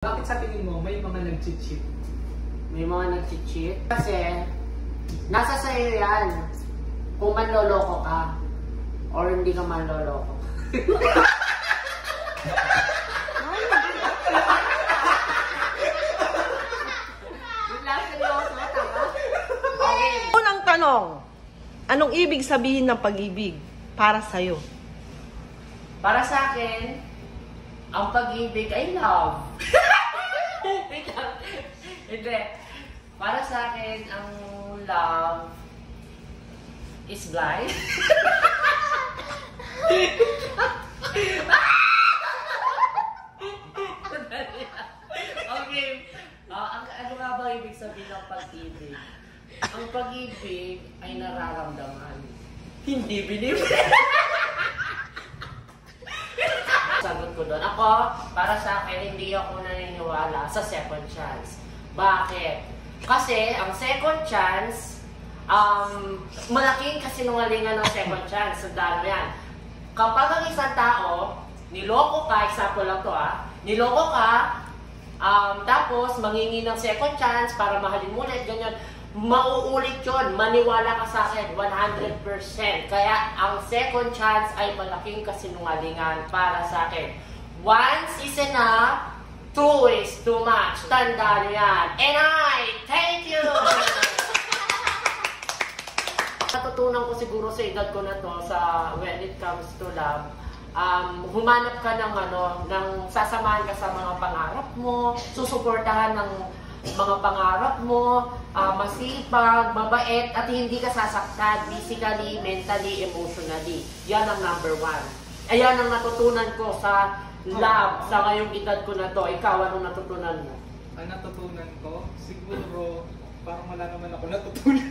Bakit sa tingin mo may mga nag-cheat? May mga nag-cheat? Kasi, nasa sa'yo yan. Kung manloloko ka, or hindi ka manloloko. Unang tanong, anong ibig sabihin ng pag-ibig para sa'yo? Para sa akin, ang pag-ibig ay love. Hindi. Para sa akin, ang love is blind. Okay. Ano nga ba ibig sabihin ng pag-ibig? Ang pag-ibig ay nararamdaman. Hindi binibig. Sagot ko doon. Ako, para sa akin, hindi ako naniniwala sa second chance. Bakit? Kasi, ang second chance, malaking kasinungalingan ng second chance. Sandaan mo yan. Kapag ang isang tao, niloko ka, example lang to niloko ka, tapos mangingi ng second chance para mahalin mo ulit, ganyan, mauulit yun. Maniwala ka sa akin, 100%. Kaya ang second chance ay malaking kasinungalingan para sa akin. Once is enough, two is too much. Tandaan yan. And I thank you! Natutunan ko siguro sa edad ko na to, when it comes to love, humanap ka ng sasamahan ka sa mga pangarap mo, susuportahan ng mga pangarap mo, masipag, mabait, at hindi ka sasaktan physically, mentally, emotionally. Yan ang number one. Ayan ang natutunan ko sa love sa ngayong edad ko na to. Ikaw, anong natutunan mo? Ang natutunan ko, siguro, parang wala naman ako natutunan.